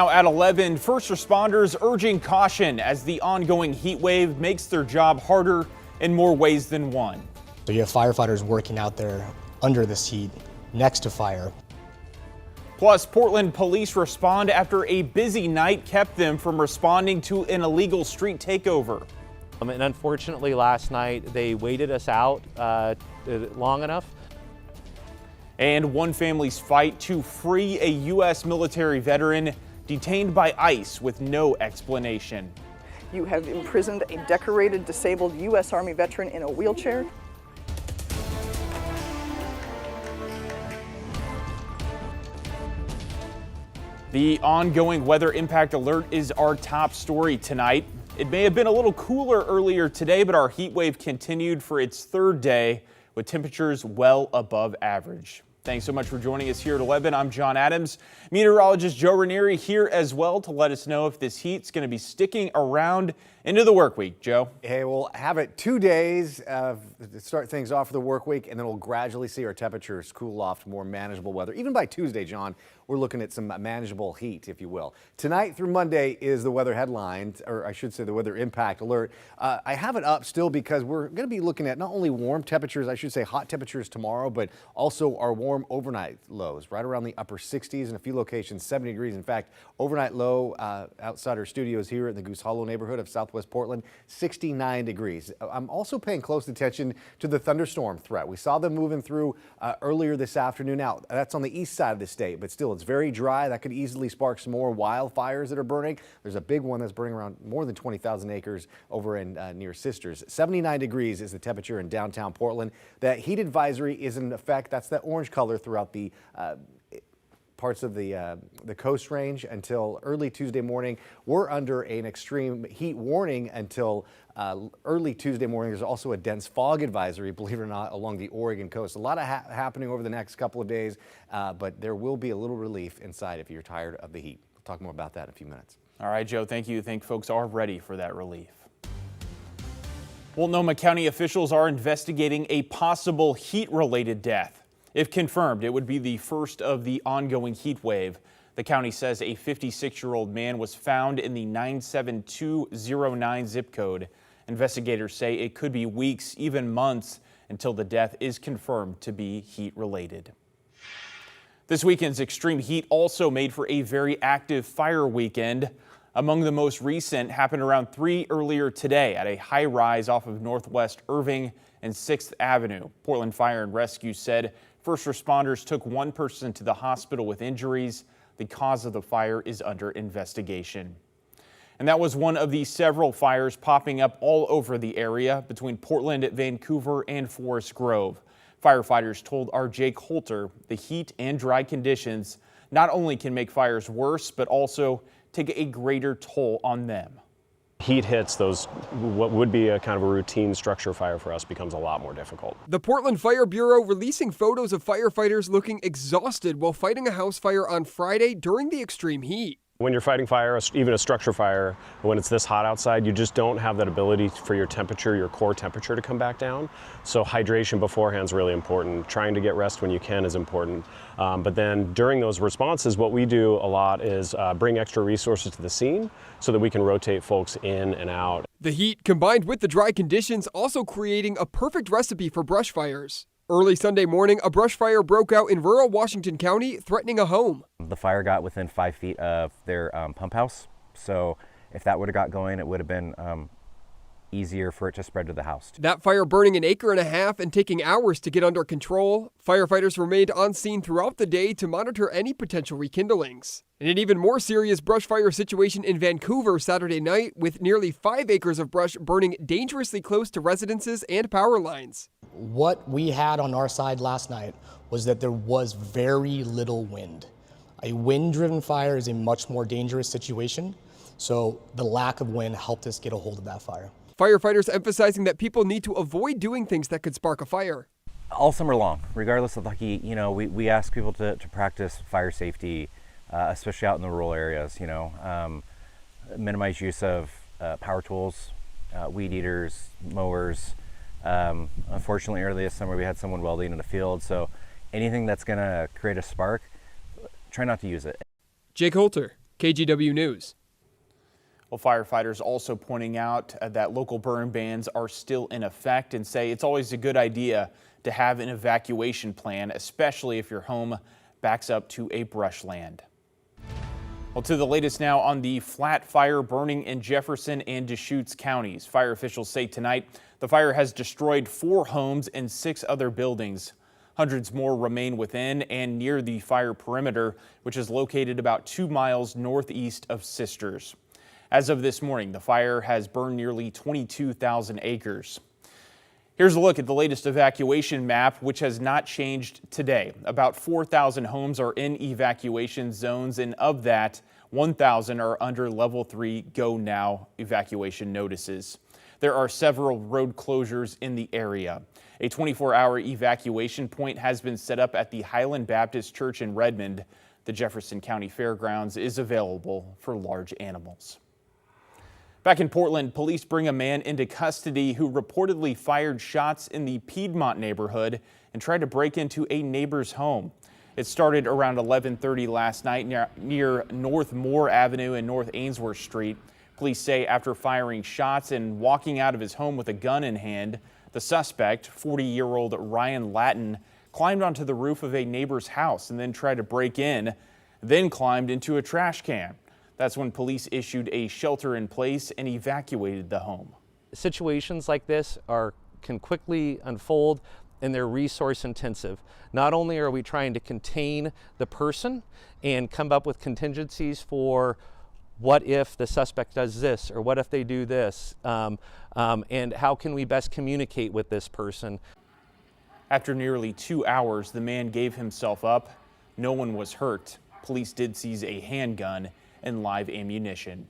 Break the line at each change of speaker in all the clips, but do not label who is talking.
Now at 11, first responders urging caution as the ongoing heat wave makes their job harder in more ways than one.
So you have firefighters working out there under this heat next to fire.
Plus, Portland police respond after a busy night kept them from responding to an illegal street takeover.
And unfortunately, last night they waited us out long enough.
And one family's fight to free a U.S. military veteran detained by ICE with no explanation.
You have imprisoned a decorated disabled U.S. Army veteran in a wheelchair.
The ongoing weather impact alert is our top story tonight. It may have been a little cooler earlier today, but our heat wave continued for its third day with temperatures well above average. Thanks so much for joining us here at 11. I'm John Adams. Meteorologist Joe Ranieri here as well to let us know if this heat's going to be sticking around into the work week. Joe?
Hey, we'll have it 2 days to start things off for the work week, and then we'll gradually see our temperatures cool off to more manageable weather. Even by Tuesday, John, we're looking at some manageable heat, if you will. Tonight through Monday is the weather headlines, or I should say the weather impact alert. I have it up still because we're going to be looking at not only warm temperatures, I should say hot temperatures tomorrow, but also our warm overnight lows, right around the upper 60s, in a few locations 70 degrees. In fact, overnight low outside our studios here in the Goose Hollow neighborhood of Southwest Portland, 69 degrees. I'm also paying close attention to the thunderstorm threat. We saw them moving through earlier this afternoon. Now, that's on the east side of the state, but still, it's very dry. That could easily spark some more wildfires that are burning. There's a big one that's burning around more than 20,000 acres over in near Sisters. 79 degrees is the temperature in downtown Portland. That heat advisory is in effect. That's that orange color throughout the parts of the coast range until early Tuesday morning. We're under an extreme heat warning until early Tuesday morning. There's also a dense fog advisory, believe it or not, along the Oregon coast. A lot of happening over the next couple of days, but there will be a little relief inside if you're tired of the heat. We'll talk more about that in a few minutes.
All right, Joe, thank you. I think folks are ready for that relief. Multnomah County officials are investigating a possible heat-related death. If confirmed, it would be the first of the ongoing heat wave. The county says a 56-year-old man was found in the 97209 zip code. Investigators say it could be weeks, even months, until the death is confirmed to be heat-related. This weekend's extreme heat also made for a very active fire weekend. Among the most recent happened around 3 earlier today at a high-rise off of Northwest Irving and 6th Avenue. Portland Fire and Rescue said first responders took one person to the hospital with injuries. The cause of the fire is under investigation. And that was one of the several fires popping up all over the area between Portland, Vancouver, and Forest Grove. Firefighters told our Jake Holter the heat and dry conditions not only can make fires worse, but also take a greater toll on them.
Heat hits those, what would be a kind of a routine structure fire for us becomes a lot more difficult.
The Portland Fire Bureau releasing photos of firefighters looking exhausted while fighting a house fire on Friday during the extreme heat.
When you're fighting fire, even a structure fire, when it's this hot outside, you just don't have that ability for your temperature, your core temperature to come back down. So hydration beforehand is really important. Trying to get rest when you can is important. But then during those responses, what we do a lot is bring extra resources to the scene so that we can rotate folks in and out.
The heat combined with the dry conditions also creating a perfect recipe for brush fires. Early Sunday morning, a brush fire broke out in rural Washington County, threatening a home.
The fire got within 5 feet of their pump house, so if that would have got going, it would have been easier for it to spread to the house.
That fire burning an acre and a half and taking hours to get under control. Firefighters remained on scene throughout the day to monitor any potential rekindlings. And an even more serious brush fire situation in Vancouver Saturday night, with nearly 5 acres of brush burning dangerously close to residences and power lines.
What we had on our side last night was that there was very little wind. A wind-driven fire is a much more dangerous situation, so the lack of wind helped us get a hold of that fire.
Firefighters emphasizing that people need to avoid doing things that could spark a fire.
All summer long, regardless of the heat, we ask people to practice fire safety, especially out in the rural areas, minimize use of power tools, weed eaters, mowers. Unfortunately, early this summer we had someone welding in a field, so anything that's going to create a spark, try not to use it.
Jake Holter, KGW News.
Well, firefighters also pointing out that local burn bans are still in effect and say it's always a good idea to have an evacuation plan, especially if your home backs up to a brushland. Well, to the latest now on the flat fire burning in Jefferson and Deschutes counties. Fire officials say tonight the fire has destroyed 4 homes and 6 other buildings. Hundreds more remain within and near the fire perimeter, which is located about 2 miles northeast of Sisters. As of this morning, the fire has burned nearly 22,000 acres. Here's a look at the latest evacuation map, which has not changed today. About 4,000 homes are in evacuation zones, and of that, 1,000 are under level 3 go now evacuation notices. There are several road closures in the area. A 24-hour evacuation point has been set up at the Highland Baptist Church in Redmond. The Jefferson County Fairgrounds is available for large animals. Back in Portland, police bring a man into custody who reportedly fired shots in the Piedmont neighborhood and tried to break into a neighbor's home. It started around 11:30 last night near North Moore Avenue and North Ainsworth Street. Police say after firing shots and walking out of his home with a gun in hand, the suspect, 40-year-old Ryan Lattin, climbed onto the roof of a neighbor's house and then tried to break in, then climbed into a trash can. That's when police issued a shelter in place and evacuated the home.
Situations like this can quickly unfold, and they're resource intensive. Not only are we trying to contain the person and come up with contingencies for what if the suspect does this or what if they do this, and how can we best communicate with this person.
After nearly 2 hours, the man gave himself up. No one was hurt. Police did seize a handgun and live ammunition.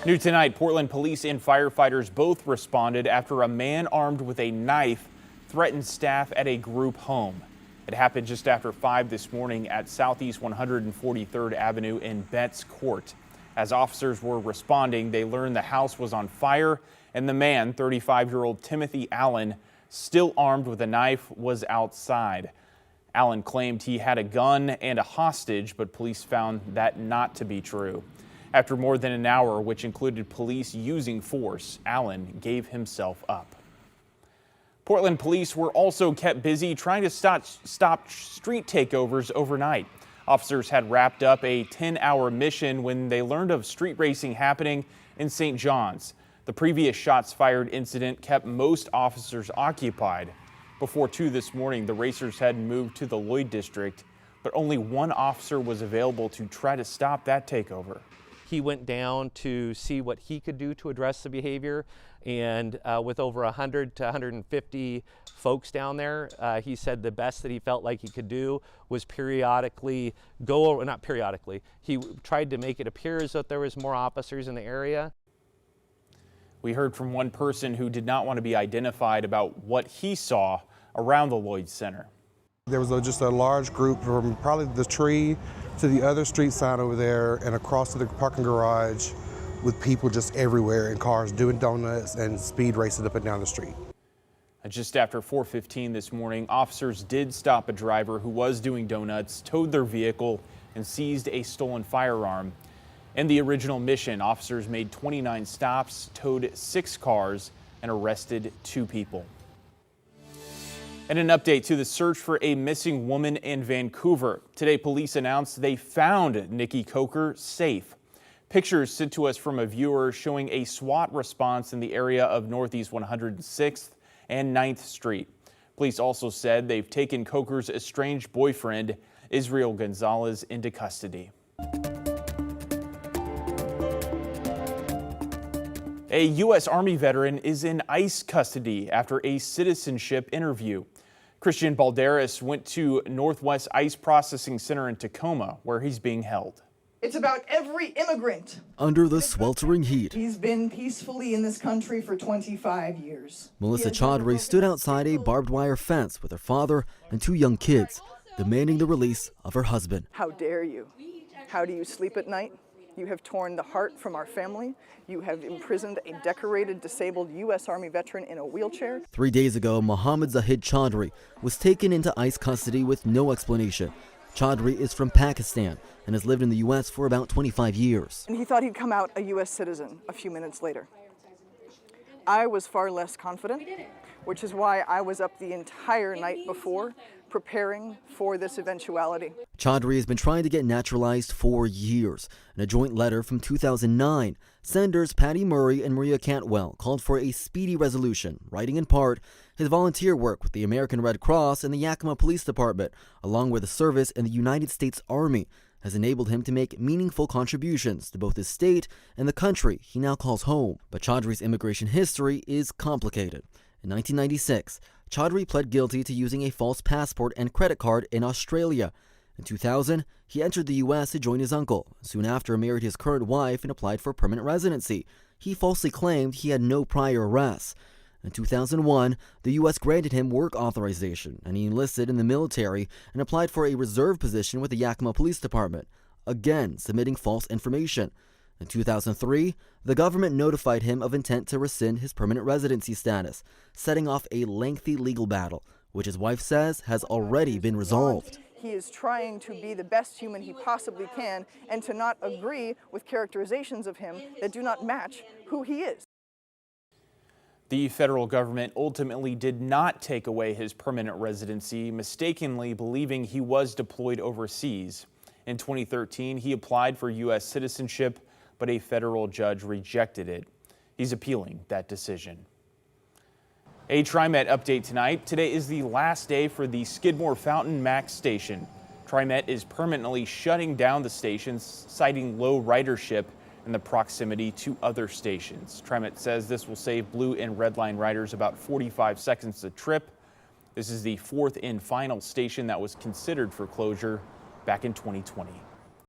New tonight, Portland police and firefighters both responded after a man armed with a knife threatened staff at a group home. It happened just after 5 this morning at Southeast 143rd Avenue in Betts Court. As officers were responding, they learned the house was on fire and the man, 35-year-old Timothy Allen, still armed with a knife, was outside. Allen claimed he had a gun and a hostage, but police found that not to be true. After more than an hour, which included police using force, Allen gave himself up. Portland police were also kept busy trying to stop street takeovers overnight. Officers had wrapped up a 10-hour mission when they learned of street racing happening in St. John's. The previous shots fired incident kept most officers occupied. Before 2 this morning, the racers had moved to the Lloyd district, but only 1 officer was available to try to stop that takeover.
He went down to see what he could do to address the behavior, and with over 100 to 150 folks down there, he said the best that he felt like he could do was periodically he tried to make it appear as though there was more officers in the area.
We heard from one person who did not want to be identified about what he saw around the Lloyd Center.
There was just a large group from probably the tree to the other street sign over there and across to the parking garage with people just everywhere in cars doing donuts and speed racing up and down the street.
Just after 4:15 this morning, officers did stop a driver who was doing donuts, towed their vehicle, and seized a stolen firearm. In the original mission, officers made 29 stops, towed 6 cars, and arrested 2 people. And an update to the search for a missing woman in Vancouver. Today, police announced they found Nikki Coker safe. Pictures sent to us from a viewer showing a SWAT response in the area of Northeast 106th and 9th Street. Police also said they've taken Coker's estranged boyfriend, Israel Gonzalez, into custody. A U.S. Army veteran is in ICE custody after a citizenship interview. Christian Balderas went to Northwest ICE Processing Center in Tacoma, where he's being held.
It's about every immigrant.
Under the sweltering heat,
He's been peacefully in this country for 25 years.
Melissa Chaudhry stood outside a barbed wire fence with her father and 2 young kids, demanding the release of her husband.
How dare you? How do you sleep at night? You have torn the heart from our family. You have imprisoned a decorated, disabled U.S. Army veteran in a wheelchair.
3 days ago, Mohammed Zahid Chaudhry was taken into ICE custody with no explanation. Chaudhry is from Pakistan and has lived in the U.S. for about 25 years.
And he thought he'd come out a U.S. citizen a few minutes later. I was far less confident, which is why I was up the entire night before preparing for this eventuality.
Chaudhry has been trying to get naturalized for years. In a joint letter from 2009, Senators Patty Murray and Maria Cantwell called for a speedy resolution, writing in part, his volunteer work with the American Red Cross and the Yakima Police Department, along with a service in the United States Army, has enabled him to make meaningful contributions to both his state and the country he now calls home. But Chaudhry's immigration history is complicated. In 1996, Chaudhry pled guilty to using a false passport and credit card in Australia. In 2000, he entered the U.S. to join his uncle. Soon after, married his current wife and applied for permanent residency. He falsely claimed he had no prior arrests. In 2001, the U.S. granted him work authorization, and he enlisted in the military and applied for a reserve position with the Yakima Police Department, again submitting false information. In 2003, the government notified him of intent to rescind his permanent residency status, setting off a lengthy legal battle, which his wife says has already been resolved.
He is trying to be the best human he possibly can and to not agree with characterizations of him that do not match who he is.
The federal government ultimately did not take away his permanent residency, mistakenly believing he was deployed overseas. In 2013, he applied for U.S. citizenship, but a federal judge rejected it. He's appealing that decision. A Trimet update tonight. Today is the last day for the Skidmore Fountain Max station. Trimet is permanently shutting down the stations, citing low ridership and the proximity to other stations. Trimet says this will save Blue and Red Line riders about 45 seconds a trip. This is the fourth and final station that was considered for closure back in 2020.